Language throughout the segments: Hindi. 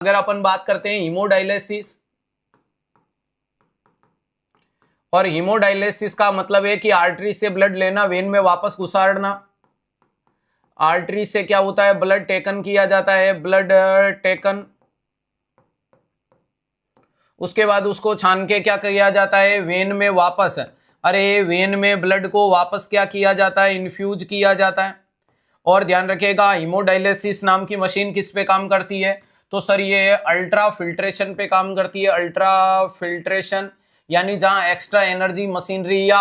अगर अपन बात करते हैं हीमोडायलिसिस, और हीमोडायलिसिस का मतलब है कि आर्टरी से ब्लड लेना, वेन में वापस घुसाड़ना। आर्टरी से क्या होता है, ब्लड टेकन किया जाता है, ब्लड टेकन, उसके बाद उसको छान के क्या किया जाता है, वेन में वापस, अरे वेन में ब्लड को वापस क्या किया जाता है, इन्फ्यूज किया जाता है। और ध्यान रखिएगा हीमोडायलिसिस नाम की मशीन किस पे काम करती है, तो सर ये अल्ट्रा फिल्ट्रेशन पे काम करती है। अल्ट्रा फिल्ट्रेशन यानी जहां एक्स्ट्रा एनर्जी मशीनरी या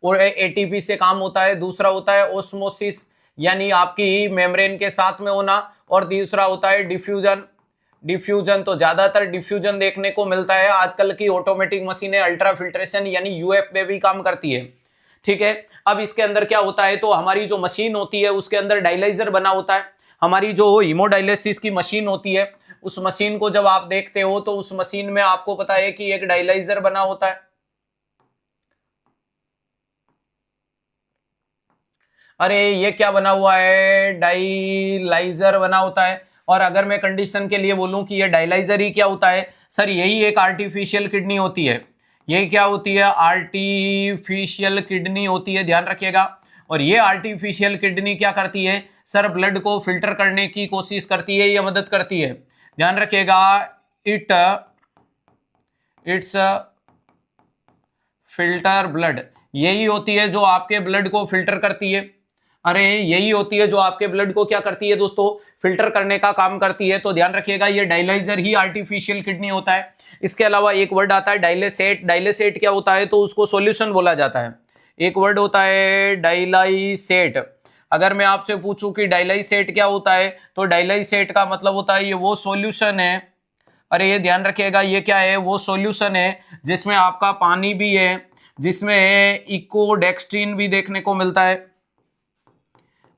और एटीपी से काम होता है। दूसरा होता है ओस्मोसिस यानी आपकी मेम्ब्रेन के साथ में होना, और दूसरा होता है डिफ्यूजन। डिफ्यूजन तो ज्यादातर डिफ्यूजन देखने को मिलता है आजकल की ऑटोमेटिक मशीनें अल्ट्रा फिल्ट्रेशन यानी यूएफ पे भी काम करती है। ठीक है, अब इसके अंदर क्या होता है, तो हमारी जो मशीन होती है उसके अंदर डायलाइजर बना होता है। हमारी जो हीमोडायलिसिस की मशीन होती है उस मशीन को जब आप देखते हो तो उस मशीन में आपको पता है कि एक डायलाइजर बना होता है। अरे ये क्या बना हुआ है, डायलाइजर बना होता है। और अगर मैं कंडीशन के लिए बोलूं कि ये डायलाइजर ही क्या होता है, सर यही एक आर्टिफिशियल किडनी होती है। ये क्या होती है, आर्टिफिशियल किडनी होती है, ध्यान रखिएगा। और ये आर्टिफिशियल किडनी क्या करती है, सर ब्लड को फिल्टर करने की कोशिश करती है या मदद करती है, ध्यान रखिएगा। इट्स फिल्टर ब्लड, यही होती है जो आपके ब्लड को फिल्टर करती है। अरे यही होती है जो आपके ब्लड को क्या करती है दोस्तों, फिल्टर करने का काम करती है। तो ध्यान रखिएगा ये डायलाइजर ही आर्टिफिशियल किडनी होता है। इसके अलावा एक वर्ड आता है डायलेसेट। डायलेसेट क्या होता है, तो उसको सॉल्यूशन बोला जाता है। एक वर्ड होता है डायलाइसेट। अगर मैं आपसे पूछूं कि डायलाइसेट क्या होता है, तो डायलाइसेट का मतलब होता है ये वो सॉल्यूशन है, अरे ये ध्यान रखिएगा, ये क्या है, वो सॉल्यूशन है जिसमें आपका पानी भी है, जिसमें इकोडेक्स्ट्रीन भी देखने को मिलता है।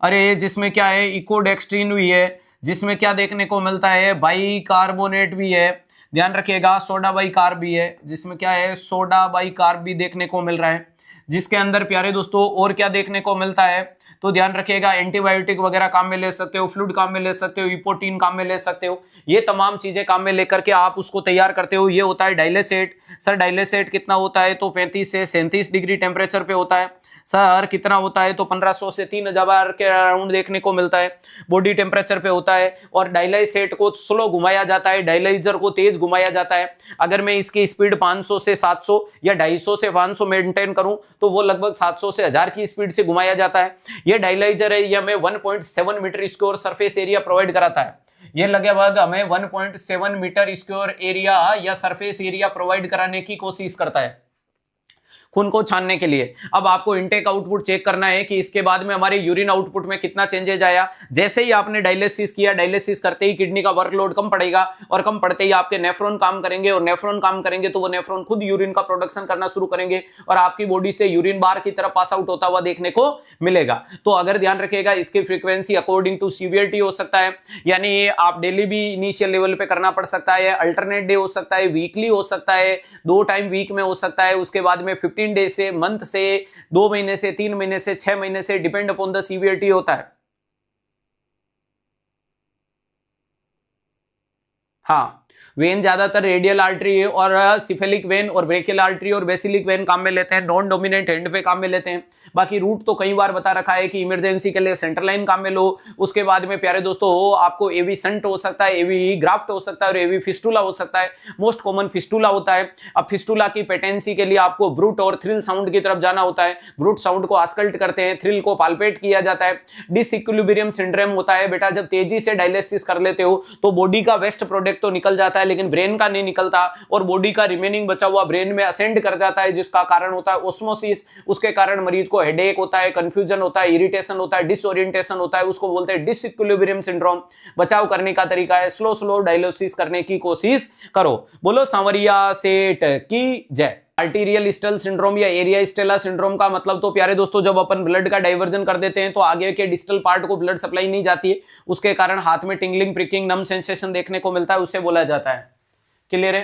अरे जिसमें क्या है, इकोडेक्स्ट्रीन भी है, जिसमें क्या देखने को मिलता है, बाइकार्बोनेट भी है, ध्यान रखिएगा, सोडा बाइकार्ब भी है, जिसमें क्या है, सोडा बाइकार्ब भी देखने को मिल रहा है। जिसके अंदर प्यारे दोस्तों और क्या देखने को मिलता है, तो ध्यान रखिएगा एंटीबायोटिक वगैरह काम में ले सकते हो, फ्लूइड काम में ले सकते हो, इपोटीन काम में ले सकते हो। ये तमाम चीजें काम में लेकर के आप उसको तैयार करते हो। ये होता है डायलेसेट। सर डायलेसेट कितना होता है, तो 35 से 37 डिग्री टेम्परेचर पे होता है। सर कितना होता है, तो 1500 से 3000 के अराउंड देखने को मिलता है, बॉडी टेम्परेचर पे होता है। और डायलाइसेट को स्लो घुमाया जाता है, डायलाइजर को तेज घुमाया जाता है। अगर मैं इसकी स्पीड 500 से 700 या 250 से 500 मेंटेन करूं तो वो लगभग 700 से 1000 की स्पीड से घुमाया जाता है। ये डायलाइजर है, ये हमें 1.7 metre square surface area provide कराता है। ये लगभग हमें 1.7 मीटर स्क्वायर एरिया या सरफेस एरिया प्रोवाइड कराने की कोशिश करता है खून को छानने के लिए। अब आपको इनटेक आउटपुट चेक करना है कि इसके बाद में हमारे यूरिन आउटपुट में कितना चेंजेज आया। जैसे ही आपने डायलिसिस किया, डायलिसिस करते ही किडनी का वर्कलोड कम पड़ेगा, और कम पड़ते ही आपके नेफ्रॉन काम करेंगे, और नेफ्रॉन काम करेंगे तो वो नेफ्रॉन खुद यूरिन का प्रोडक्शन करना शुरू करेंगे, और आपकी बॉडी से यूरिन बाहर की तरफ पास आउट होता हुआ देखने को मिलेगा। तो अगर ध्यान रखिएगा, इसकी फ्रीक्वेंसी अकॉर्डिंग टू सीवियरिटी हो सकता है, यानी आप डेली भी इनिशियल लेवल पे करना पड़ सकता है, अल्टरनेट डे हो सकता है, वीकली हो सकता है, 2 टाइम वीक में हो सकता है, उसके बाद में 15 डे से, मंथ से, 2 महीने से, 3 महीने से, 6 महीने से, डिपेंड अपॉन द सीवियरिटी होता है। हाँ, वेन ज्यादातर रेडियल आर्टरी और सिफेलिक वेन और ब्रेकियल आर्टरी और बेसिलिक वेन काम में लेते हैं, नॉन डोमिनेंट एंड पे काम में लेते हैं। बाकी रूट तो कई बार बता रखा है कि इमरजेंसी के लिए सेंटर लाइन काम में लो। उसके बाद में प्यारे दोस्तों आपको एवी संट हो सकता है, एवी ग्राफ्ट हो सकता है, और एवी फिस्टुला हो सकता है। मोस्ट कॉमन फिस्टुला होता है। अब फिस्टुला की पेटेंसी के लिए आपको ब्रूट और थ्रिल साउंड की तरफ जाना होता है। ब्रूट साउंड को आस्कल्ट करते हैं, थ्रिल को पाल्पेट किया जाता है। डिसइक्विलिब्रियम सिंड्रोम होता है बेटा, जब तेजी से डायलिसिस कर लेते हो तो बॉडी का वेस्ट प्रोडक्ट तो निकल जाता है लेकिन ब्रेन का नहीं निकलता, और बॉडी का रिमेनिंग बचा हुआ ब्रेन में असेंड कर जाता है, जिसका कारण होता है ओस्मोसिस। उसके कारण मरीज को हेडेक होता है, कंफ्यूजन होता है, इरिटेशन होता है, डिसओरिएंटेशन होता है, उसको बोलते हैं डिसइक्विलिब्रियम सिंड्रोम। बचाव करने का तरीका है स्लो स्लो डायलिसिस करने की कोशिश करो। बोलो सांवरिया सेठ की जय। आर्टीरियल स्टल सिंड्रोम या एरिया स्टेला सिंड्रोम का मतलब तो प्यारे दोस्तों जब अपन ब्लड का डाइवर्जन कर देते हैं तो आगे के डिस्टल पार्ट को ब्लड सप्लाई नहीं जाती है, उसके कारण हाथ में टिंगलिंग, प्रिकिंग, नम सेंसेशन देखने को मिलता है, उसे बोला जाता है। क्लियर है।